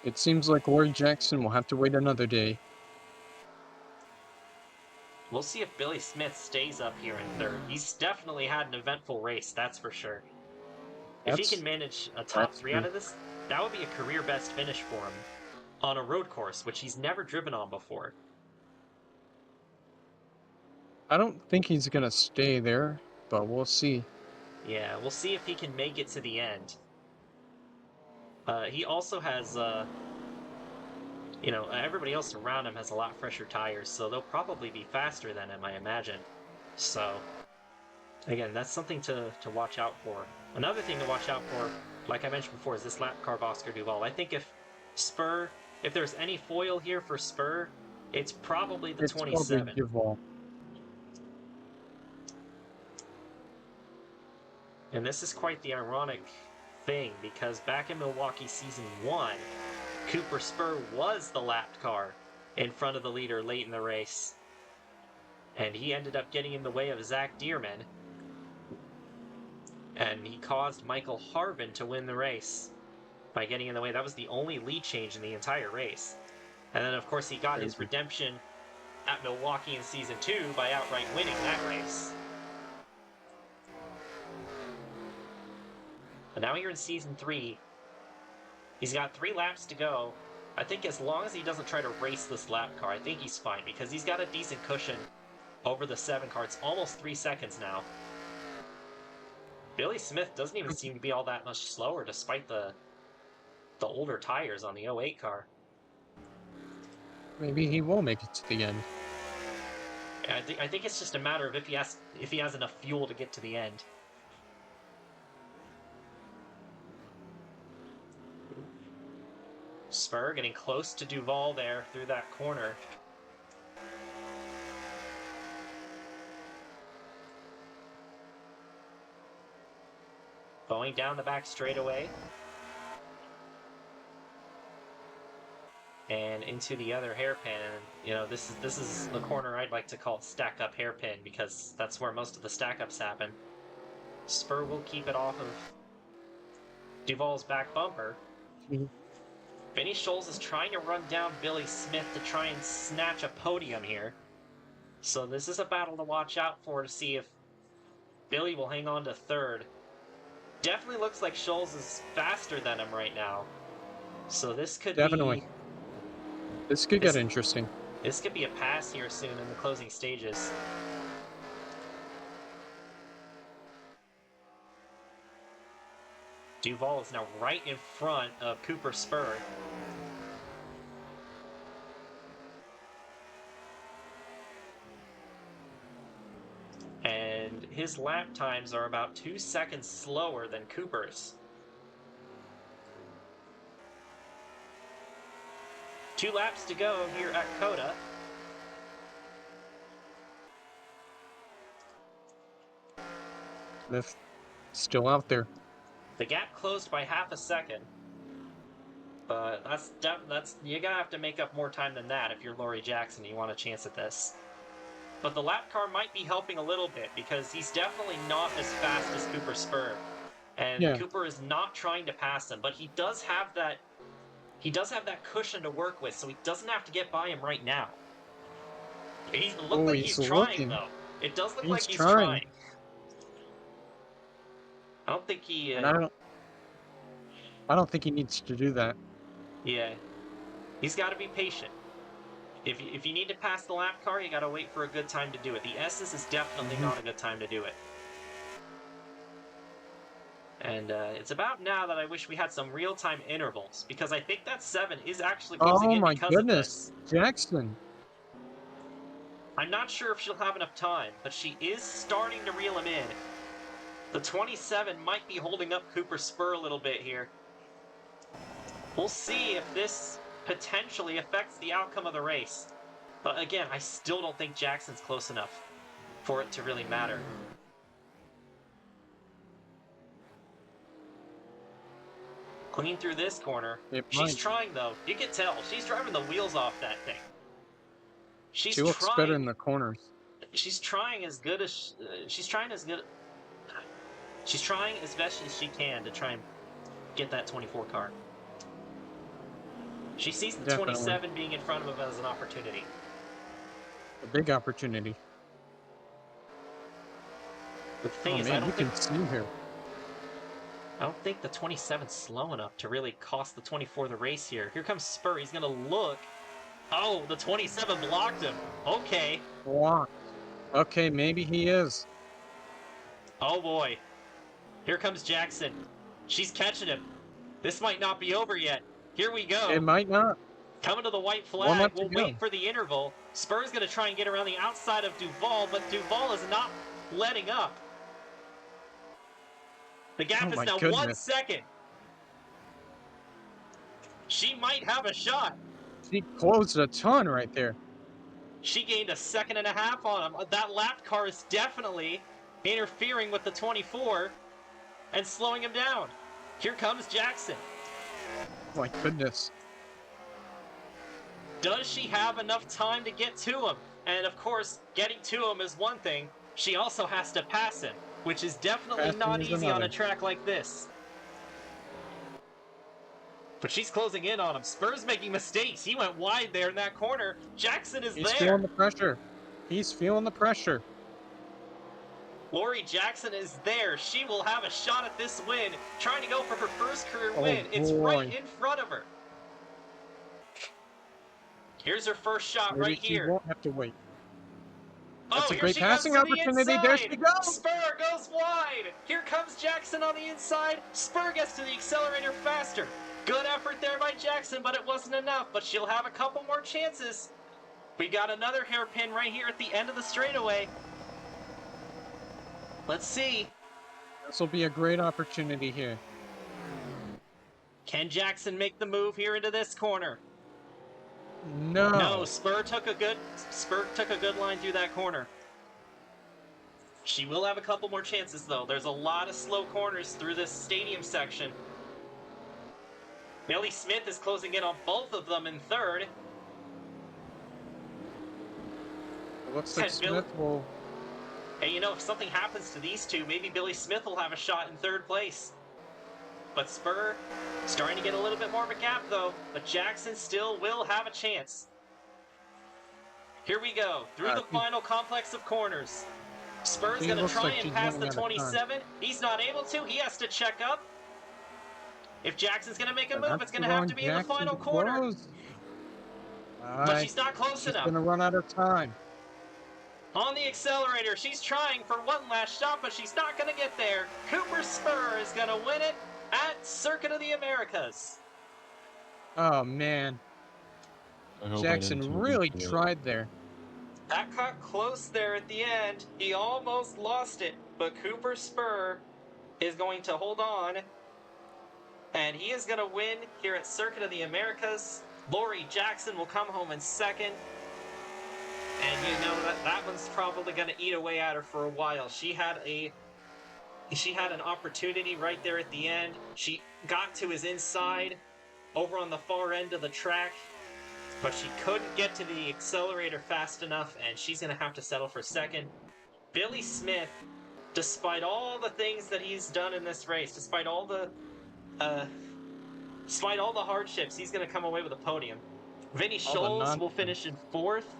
It seems like Laurie Jackson will have to wait another day.
We'll see if Billy Smith stays up here in third. He's definitely had an eventful race, that's for sure. If he can manage a top
That's
3 out
true.
of this, that would be a career best finish for him on a road course, which he's never driven on before.
I don't think he's gonna stay there, but we'll see.
Yeah, we'll see if he can make it to the end. He also has, everybody else around him has a lot fresher tires, so they'll probably be faster than him, I imagine. So, again, that's something to watch out for. Another thing to watch out for, like I mentioned before, is this lap car of Oscar Duval. I think if there's any foil here for Spur, it's probably the
It's probably
27.
Duval.
And this is quite the ironic thing, because back in Milwaukee Season 1, Cooper Spur was the lapped car in front of the leader late in the race. And he ended up getting in the way of Zach Dearman. And he caused Michael Harvin to win the race by getting in the way. That was the only lead change in the entire race. And then, of course, he got his redemption at Milwaukee in Season 2 by outright winning that race. But now here in Season 3, he's got 3 laps to go. I think as long as he doesn't try to race this lap car, I think he's fine, because he's got a decent cushion over the 7 car. It's almost 3 seconds now. Billy Smith doesn't even seem to be all that much slower, despite the older tires on the 08 car.
Maybe he will make it to the end.
I think it's just a matter of if he has enough fuel to get to the end. Spur getting close to Duval there through that corner. Going down the back straightaway. And into the other hairpin. This is the corner I'd like to call stack up hairpin, because that's where most of the stack ups happen. Spur will keep it off of Duval's back bumper. Vinny Scholes is trying to run down Billy Smith to try and snatch a podium here. So this is a battle to watch out for, to see if Billy will hang on to third. Definitely looks like Scholes is faster than him right now. So this could
Definitely. This could get interesting.
This could be a pass here soon in the closing stages. Duval is now right in front of Cooper Spur. And his lap times are about 2 seconds slower than Cooper's. 2 laps to go here at COTA.
Smith still out there.
The gap closed by half a second. But that's you're gonna have to make up more time than that if you're Laurie Jackson and you want a chance at this. But the lap car might be helping a little bit, because he's definitely not as fast as Cooper Spur. And Cooper is not trying to pass him, but he does have that cushion to work with, so he doesn't have to get by him right now. He looks like he's trying, though. It does look like he's trying. I don't think he...
And I don't think he needs to do that.
Yeah. He's got to be patient. If you need to pass the lap car, you got to wait for a good time to do it. The S's is definitely not a good time to do it. And it's about now that I wish we had some real-time intervals, because I think that 7 is actually closing in because of this.
Jackson.
I'm not sure if she'll have enough time, but she is starting to reel him in. The 27 might be holding up Cooper Spur a little bit here. We'll see if this potentially affects the outcome of the race. But again, I still don't think Jackson's close enough for it to really matter. Clean through this corner. She's trying, though. You can tell. She's driving the wheels off that thing.
She looks better in the corners.
She's trying as good as... She's trying as best as she can to try and get that 24 car. She sees the 27 being in front of him as an opportunity.
A big opportunity.
The thing
Oh
is,
man, you can see here.
I don't think the 27's slow enough to really cost the 24 the race here. Here comes Spur. He's gonna look. Oh, the 27 blocked him. Okay.
Blocked. Okay, maybe he is.
Oh boy. Here comes Jackson. She's catching him. This might not be over yet. Here we
It
go.
might not.
Coming to the white
One
flag.
left to
We'll
go.
wait for the interval. Spur's going to try and get around the outside of Duval, but Duval is not letting up. The
Oh
gap is
my
now 1
goodness.
second. She might have a shot.
She closed a ton right there.
She gained a second and a half on him. That lap car is definitely interfering with the 24 and slowing him down. Here comes Jackson.
Oh my goodness.
Does she have enough time to get to him? And of course, getting to him is one thing. She also has to pass him, which is definitely
Passing
not
is
easy on a
another.
track like this. But she's closing in on him. Spur's making mistakes. He went wide there in that corner. Jackson is
He's feeling
there.
the pressure. He's feeling the pressure.
Lori Jackson is there. She will have a shot at this win, trying to go for her first career
Oh
win. It's right
boy.
in front of her. Here's her first shot
Maybe
right
she
here.
won't have to wait. That's
Oh,
a
here
great
she comes
passing
to the
opportunity. There she
inside.
goes.
Spur goes wide. Here comes Jackson on the inside. Spur gets to the accelerator faster. Good effort there by Jackson, but it wasn't enough. But she'll have a couple more chances. We got another hairpin right here at the end of the straightaway. Let's see.
This will be a great opportunity here.
Can Jackson make the move here into this corner?
No.
No, Spur took a good line through that corner. She will have a couple more chances though. There's a lot of slow corners through this stadium section. Billy Smith is closing in on both of them in third.
It looks like Smith will.
Hey, you know, if something happens to these two, maybe Billy Smith will have a shot in third place. But Spur starting to get a little bit more of a gap though. But Jackson still will have a chance. Here we go, through the final complex of corners. Spur's going to try and pass the 27. He's not able to. He has to check up. If Jackson's going to make a move, it's going to have to be in the final corner. But she's not close enough.
She's going to run out of time.
On the accelerator, she's trying for one last shot, but she's not going to get there. Cooper Spur is going to win it at Circuit of the Americas.
Oh, man. Jackson really tried there.
That got close there at the end. He almost lost it, but Cooper Spur is going to hold on. And he is going to win here at Circuit of the Americas. Lori Jackson will come home in second. And you know that one's probably going to eat away at her for a while. She had an opportunity right there at the end. She got to his inside over on the far end of the track, but she couldn't get to the accelerator fast enough, and she's going to have to settle for second. Billy Smith, despite all the things that he's done in this race, despite all the hardships, he's going to come away with a podium. Vinny Scholes will finish in fourth.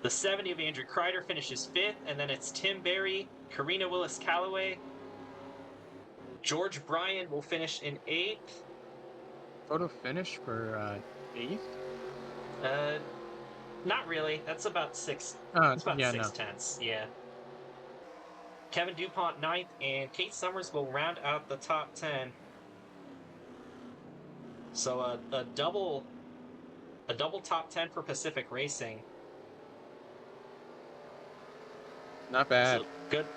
The 70 of Andrew Kreider finishes fifth, and then it's Tim Berry, Karina Willis-Callaway. George Bryan will finish in eighth.
Photo finish for eighth?
Not really. That's about six. It's about
yeah,
6/10. Yeah. Kevin DuPont ninth, and Kate Summers will round out the top 10. So a double top 10 for Pacific Racing.
Not bad.
So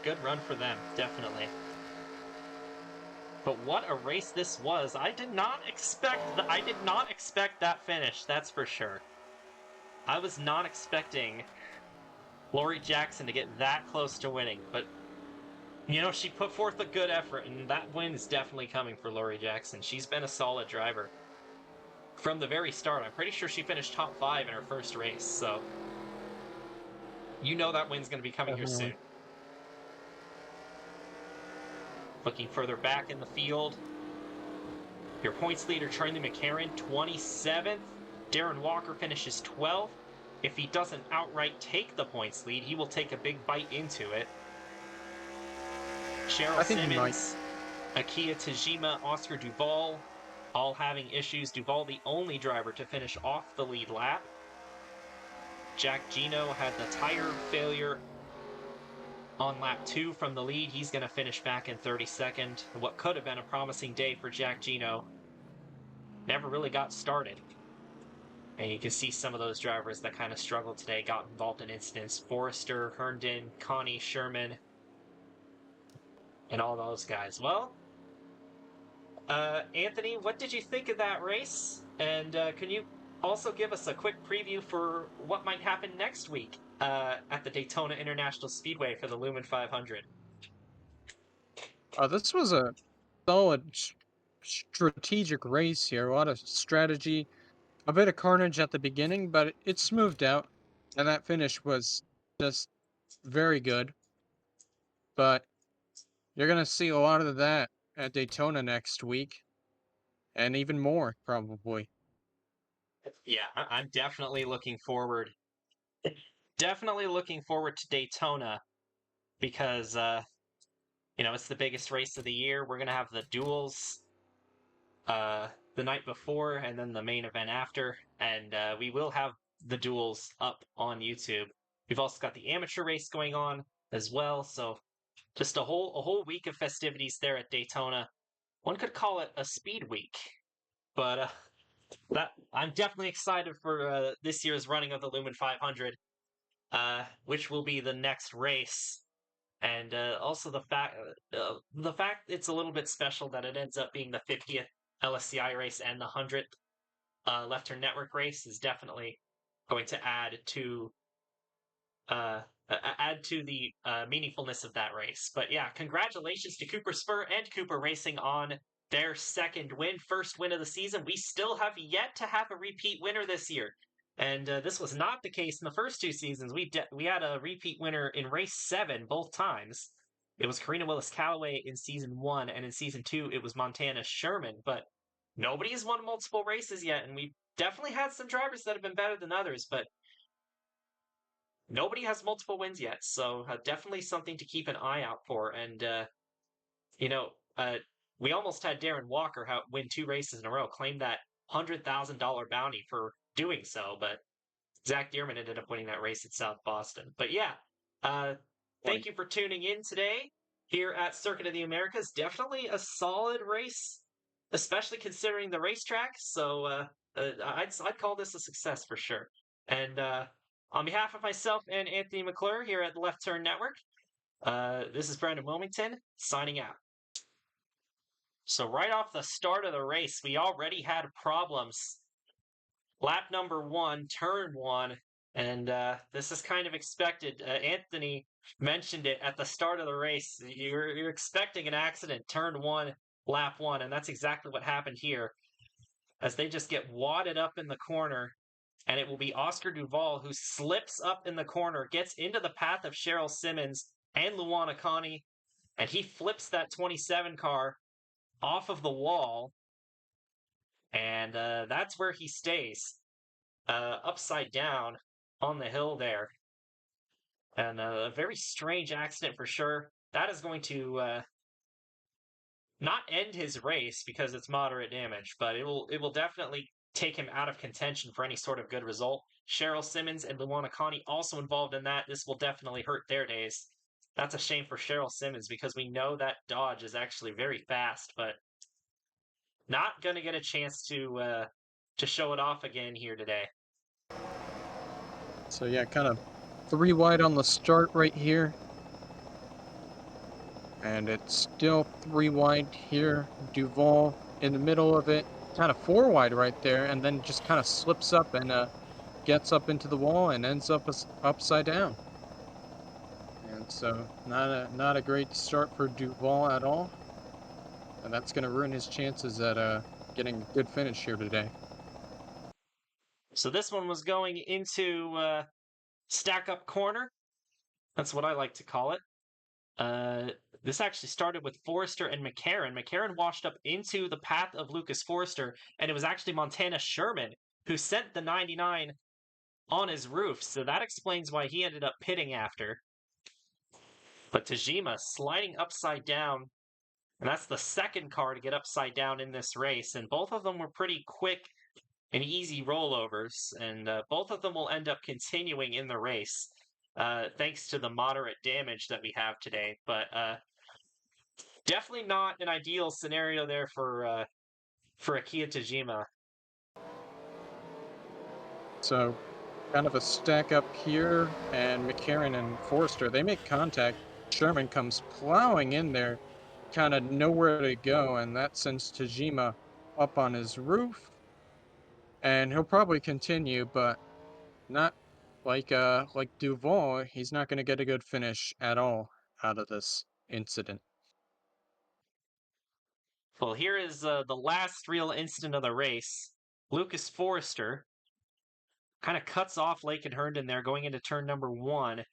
good run for them, definitely. But what a race this was! I did not expect that finish. That's for sure. I was not expecting Lori Jackson to get that close to winning, but you know, she put forth a good effort, and that win is definitely coming for Lori Jackson. She's been a solid driver from the very start. I'm pretty sure she finished top 5 in her first race, so you know that win's going to be coming here soon. Looking further back in the field, your points leader, Charlie McCarron, 27th. Darren Walker finishes 12th. If he doesn't outright take the points lead, he will take a big bite into it. Cheryl
I think he might.
Simmons, Akia Tajima, Oscar Duvall, all having issues. Duvall, the only driver to finish off the lead lap. Jack Gino had the tire failure on lap 2 from the lead. He's going to finish back in 32nd. What could have been a promising day for Jack Gino never really got started. And you can see some of those drivers that kind of struggled today got involved in incidents. Forrester, Herndon, Connie, Sherman, and all those guys. Well, Anthony, what did you think of that race? And can you also give us a quick preview for what might happen next week at the Daytona International Speedway for the Lumen 500?
This was a solid strategic race here. A lot of strategy, a bit of carnage at the beginning, but it smoothed out, and that finish was just very good. But you're gonna see a lot of that at Daytona next week, and even more probably.
Yeah, I'm definitely looking forward to Daytona because it's the biggest race of the year. We're gonna have the duels uh, the night before and then the main event after, and we will have the duels up on YouTube. We've also got the amateur race going on as well, so just a whole week of festivities there at Daytona. One could call it a speed week, but that I'm definitely excited for this year's running of the Lumen 500, which will be the next race. And also the fact it's a little bit special that it ends up being the 50th LSCI race and the 100th Left Turn Network race is definitely going to uh, add to the meaningfulness of that race. But yeah, congratulations to Cooper Spur and Cooper Racing on their second win, first win of the season. We still have yet to have a repeat winner this year. And this was not the case in the first 2 seasons. We had a repeat winner in race 7 both times. It was Karina Willis Calloway in season 1, and in season 2 it was Montana Sherman. But nobody has won multiple races yet, and we definitely had some drivers that have been better than others. But nobody has multiple wins yet, so definitely something to keep an eye out for. And you know, uh, we almost had Darren Walker win 2 races in a row, claim that $100,000 bounty for doing so, but Zach Dearman ended up winning that race at South Boston. But yeah, uh, thank
Funny.
you for tuning in today here at Circuit of the Americas. Definitely a solid race, especially considering the racetrack. So I'd call this a success for sure. And on behalf of myself and Anthony McClure here at the Left Turn Network, this is Brandon Wilmington signing out. So right off the start of the race, we already had problems. Lap number 1, turn 1, and this is kind of expected. Anthony mentioned it at the start of the race. You're expecting an accident, turn 1, lap 1, and that's exactly what happened here. As they just get wadded up in the corner, and it will be Oscar Duvall who slips up in the corner, gets into the path of Cheryl Simmons and Luana Connie, and he flips that 27 car off of the wall, and that's where he stays, upside down on the hill there. And a very strange accident for sure. That is going to not end his race because it's moderate damage, but it will definitely take him out of contention for any sort of good result. Cheryl Simmons and Luana Connie also involved in that. This will definitely hurt their days. That's a shame for Cheryl Simmons because we know that Dodge is actually very fast, but not going to get a chance to show it off again here today.
So yeah, kind of 3 wide on the start right here. And it's still 3 wide here. Duvall in the middle of it. Kind of 4 wide right there, and then just kind of slips up and gets up into the wall and ends up upside down. And so not a great start for Duvall at all. And that's going to ruin his chances at getting a good finish here today.
So this one was going into stack up corner. That's what I like to call it. This actually started with Forrester and McCarron. McCarron washed up into the path of Lucas Forrester, and it was actually Montana Sherman who sent the 99 on his roof, so that explains why he ended up pitting after. But Tajima sliding upside down, and that's the second car to get upside down in this race, and both of them were pretty quick and easy rollovers, and both of them will end up continuing in the race, thanks to the moderate damage that we have today. But definitely not an ideal scenario there for Akiya Tajima.
So kind of a stack up here, and McCarran and Forrester, they make contact. Sherman comes plowing in there, kind of nowhere to go, and that sends Tajima up on his roof, and he'll probably continue, but not like Duval, he's not going to get a good finish at all out of this incident.
Well, here is the last real instant of the race. Lucas Forrester kind of cuts off Lake and Herndon there going into turn number 1.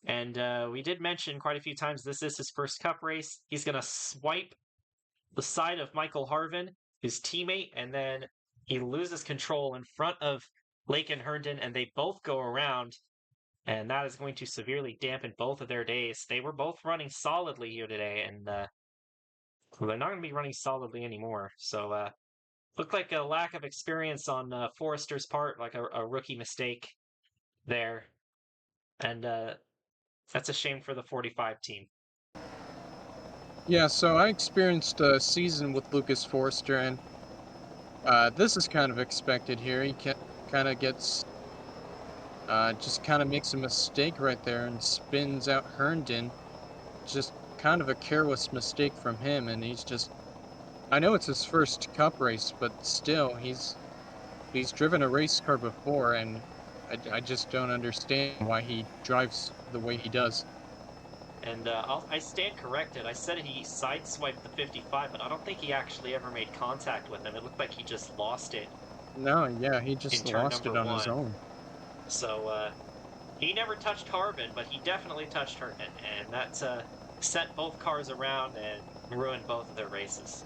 And we did mention quite a few times this is his first cup race. He's going to swipe the side of Michael Harvin, his teammate, and then he loses control in front of Lake and Herndon, and they both go around. And that is going to severely dampen both of their days. They were both running solidly here today, and they're not going to be running solidly anymore. So, looked like a lack of experience on Forrester's part, like a rookie mistake there. And that's a shame for the 45 team.
Yeah, so I experienced a season with Lucas Forrester, and this is kind of expected here. He kind of gets, just kind of makes a mistake right there and spins out Herndon. Just kind of a careless mistake from him, and he's just, I know it's his first cup race, but still, he's driven a race car before, and I just don't understand why he drives the way he does.
And I stand corrected. I said he sideswiped the 55, but I don't think he actually ever made contact with him. It looked like he just lost it
No, yeah, he
in
just
turn
lost
number
it on his
1.
own.
So he never touched Harbin, but he definitely touched Herndon, and that sent both cars around and ruined both of their races.